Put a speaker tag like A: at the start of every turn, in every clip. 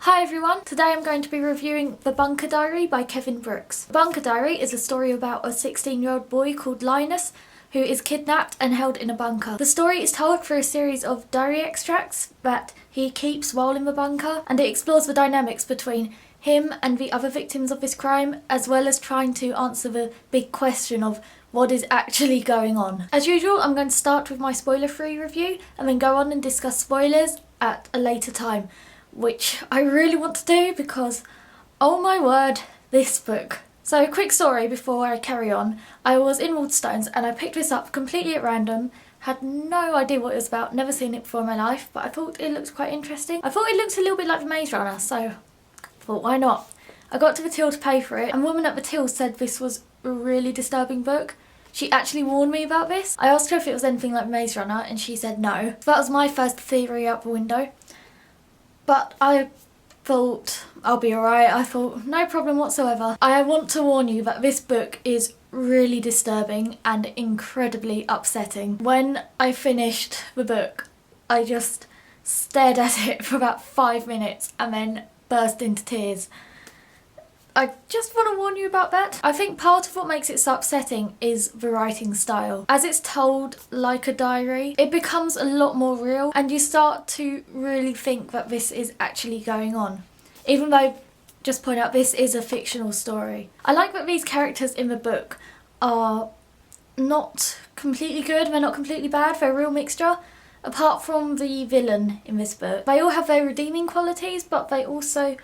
A: Hi everyone, today I'm going to be reviewing The Bunker Diary by Kevin Brooks. The Bunker Diary is a story about a 16-year-old boy called Linus who is kidnapped and held in a bunker. The story is told through a series of diary extracts that he keeps while in the bunker, and it explores the dynamics between him and the other victims of this crime, as well as trying to answer the big question of what is actually going on. As usual, I'm going to start with my spoiler-free review and then go on and discuss spoilers at a later time, which I really want to do because, oh my word, this book. So a quick story before I carry on. I was in Waterstones and I picked this up completely at random, had no idea what it was about, never seen it before in my life, but I thought it looked quite interesting. I thought it looked a little bit like the Maze Runner, so I thought why not? I got to the till to pay for it and the woman at the till said this was a really disturbing book. She actually warned me about this. I asked her if it was anything like Maze Runner and she said no. So that was my first theory out the window. But I thought I'll be alright. I thought no problem whatsoever. I want to warn you that this book is really disturbing and incredibly upsetting. When I finished the book, I just stared at it for about 5 minutes and then burst into tears. I just want to warn you about that. I think part of what makes it so upsetting is the writing style. As it's told like a diary, it becomes a lot more real and you start to really think that this is actually going on. Even though, just point out, this is a fictional story. I like that these characters in the book are not completely good, they're not completely bad, they're a real mixture. Apart from the villain in this book. They all have their redeeming qualities, but they also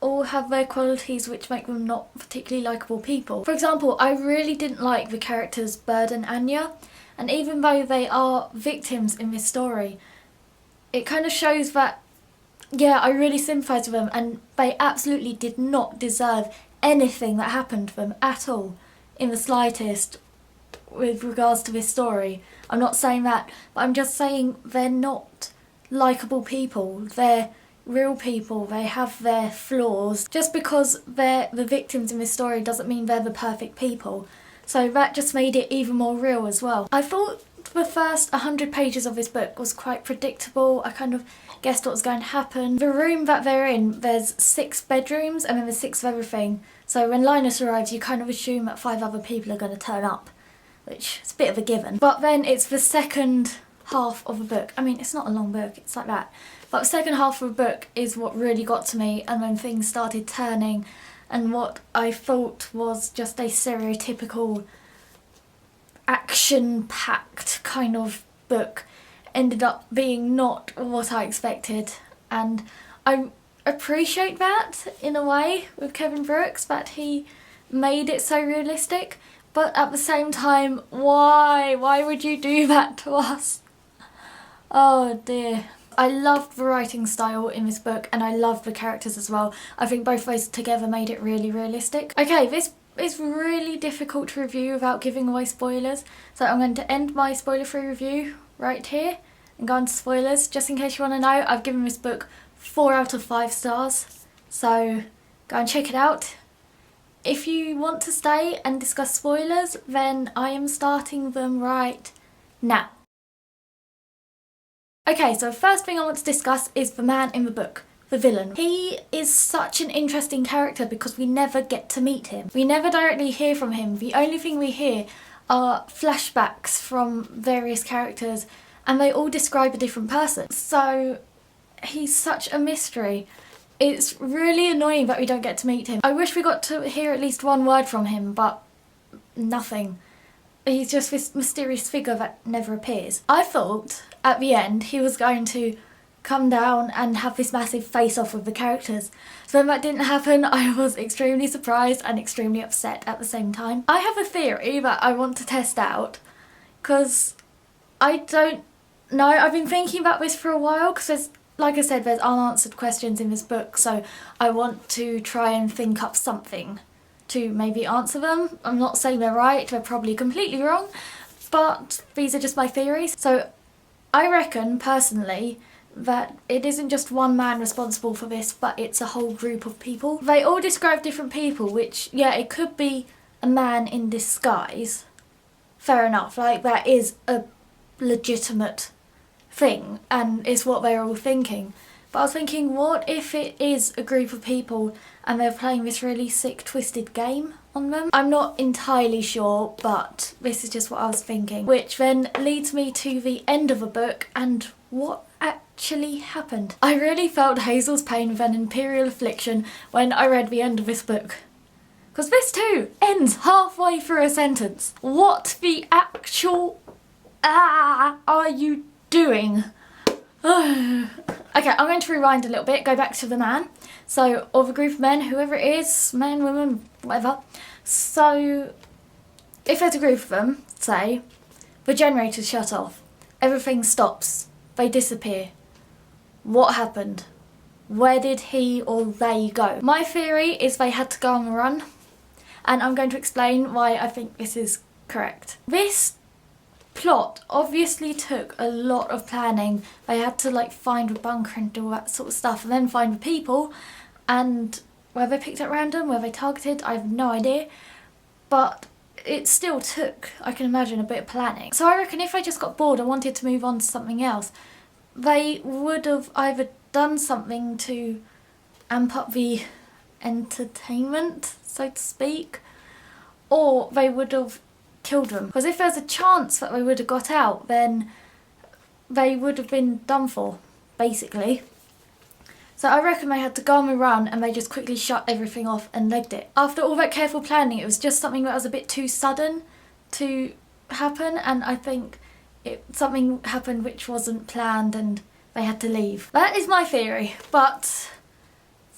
A: all have their qualities which make them not particularly likeable people. For example, I really didn't like the characters Bird and Anya, and even though they are victims in this story, it kind of shows that, yeah, I really sympathise with them and they absolutely did not deserve anything that happened to them at all, in the slightest, with regards to this story. I'm not saying that, but I'm just saying they're not likeable people. They're real people, they have their flaws. Just because they're the victims in this story doesn't mean they're the perfect people. So that just made it even more real as well. I thought the first 100 pages of this book was quite predictable. I kind of guessed what was going to happen. The room that they're in, there's 6 bedrooms and then there's 6 of everything. So when Linus arrives, you kind of assume that 5 other people are going to turn up, which is a bit of a given. But then it's the second half of the book. I mean, it's not a long book, it's like that. But the second half of the book is what really got to me, and when things started turning and what I thought was just a stereotypical action-packed kind of book ended up being not what I expected. And I appreciate that in a way with Kevin Brooks, that he made it so realistic, but at the same time, why? Why would you do that to us? Oh dear. I loved the writing style in this book and I loved the characters as well. I think both those together made it really realistic. Okay, this is really difficult to review without giving away spoilers, so I'm going to end my spoiler-free review right here and go on to spoilers. Just in case you want to know, I've given this book 4 out of 5 stars, so go and check it out. If you want to stay and discuss spoilers, then I am starting them right now. Okay, so the first thing I want to discuss is the man in the book, the villain. He is such an interesting character because we never get to meet him. We never directly hear from him. The only thing we hear are flashbacks from various characters and they all describe a different person. So he's such a mystery. It's really annoying that we don't get to meet him. I wish we got to hear at least one word from him, but nothing. He's just this mysterious figure that never appears. I thought at the end he was going to come down and have this massive face-off with the characters. So when that didn't happen, I was extremely surprised and extremely upset at the same time. I have a theory that I want to test out because I don't know. I've been thinking about this for a while because there's, like I said, there's unanswered questions in this book, so I want to try and think up something to maybe answer them. I'm not saying they're right, they're probably completely wrong, but these are just my theories. So I reckon, personally, that it isn't just one man responsible for this, but it's a whole group of people. They all describe different people, which, yeah, it could be a man in disguise. Fair enough, like that is a legitimate thing and is what they're all thinking. But I was thinking, what if it is a group of people and they're playing this really sick, twisted game on them? I'm not entirely sure, but this is just what I was thinking. Which then leads me to the end of the book and what actually happened. I really felt Hazel's pain with an imperial affliction when I read the end of this book. Because this too ends halfway through a sentence. What the actual are you doing? Okay, I'm going to rewind a little bit, go back to the man. So, or the group of men, whoever it is, men, women, whatever. So, if there's a group of them, say, the generator's shut off, everything stops, they disappear. What happened? Where did he or they go? My theory is they had to go on a run, and I'm going to explain why I think this is correct. This plot obviously took a lot of planning. They had to like find a bunker and do all that sort of stuff, and then find the people, and were they picked at random, were they targeted, I have no idea, but it still took, I can imagine, a bit of planning. So I reckon if they just got bored and wanted to move on to something else, they would have either done something to amp up the entertainment, so to speak, or they would have killed them. Because if there's a chance that they would have got out, then they would have been done for, basically. So I reckon they had to go on a run and they just quickly shut everything off and legged it. After all that careful planning, it was just something that was a bit too sudden to happen, and I think something happened which wasn't planned and they had to leave. That is my theory, but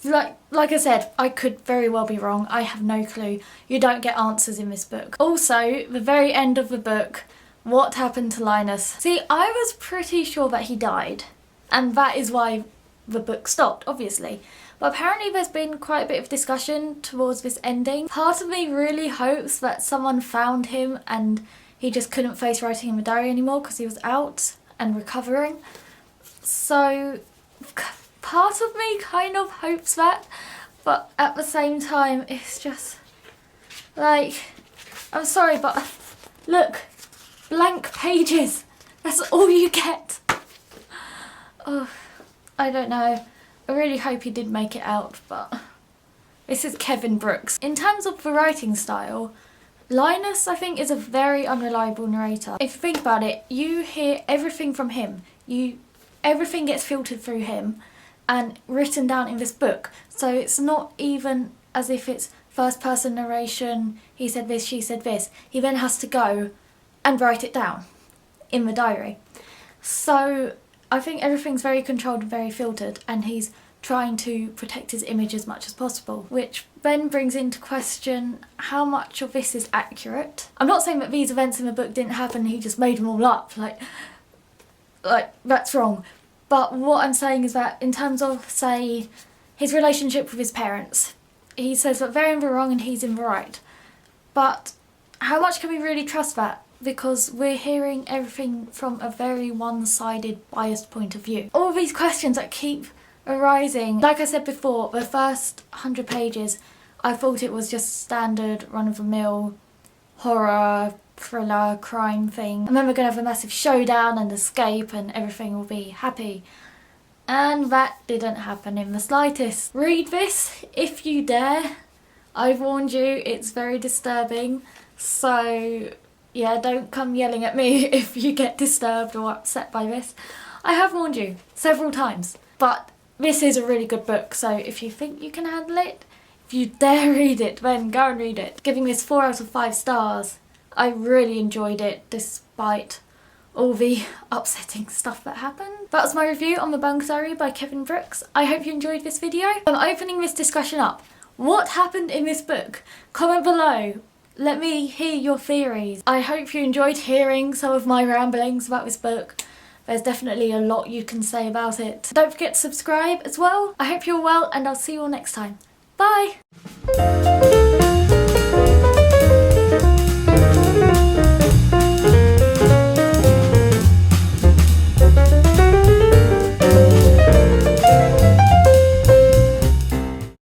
A: like I said, I could very well be wrong. I have no clue. You don't get answers in this book. Also, the very end of the book, what happened to Linus? See, I was pretty sure that he died, and that is why the book stopped, obviously. But apparently there's been quite a bit of discussion towards this ending. Part of me really hopes that someone found him and he just couldn't face writing in the diary anymore because he was out and recovering. So part of me kind of hopes that, but at the same time it's just like, I'm sorry, but look, blank pages, that's all you get. Oh, I don't know, I really hope he did make it out, but this is Kevin Brooks. In terms of the writing style, Linus, I think, is a very unreliable narrator. If you think about it, you hear everything from him. Everything gets filtered through him and written down in this book. So it's not even as if it's first person narration, he said this, she said this. He then has to go and write it down in the diary. So I think everything's very controlled and very filtered, and he's trying to protect his image as much as possible, which then brings into question how much of this is accurate. I'm not saying that these events in the book didn't happen, he just made them all up, like that's wrong. But what I'm saying is that in terms of, say, his relationship with his parents, he says that they're in the wrong and he's in the right. But how much can we really trust that? Because we're hearing everything from a very one-sided, biased point of view. All these questions that keep arising. Like I said before, the first 100 pages, I thought it was just standard run-of-the-mill horror, thriller, crime thing. And then we're going to have a massive showdown and escape and everything will be happy. And that didn't happen in the slightest. Read this if you dare. I've warned you, it's very disturbing. So yeah, don't come yelling at me if you get disturbed or upset by this. I have warned you several times. But this is a really good book, so if you think you can handle it, if you dare read it, then go and read it. Giving this 4 out of 5 stars. I really enjoyed it despite all the upsetting stuff that happened. That was my review on The Bunker Diary by Kevin Brooks. I hope you enjoyed this video. I'm opening this discussion up. What happened in this book? Comment below. Let me hear your theories. I hope you enjoyed hearing some of my ramblings about this book. There's definitely a lot you can say about it. Don't forget to subscribe as well. I hope you're well and I'll see you all next time. Bye!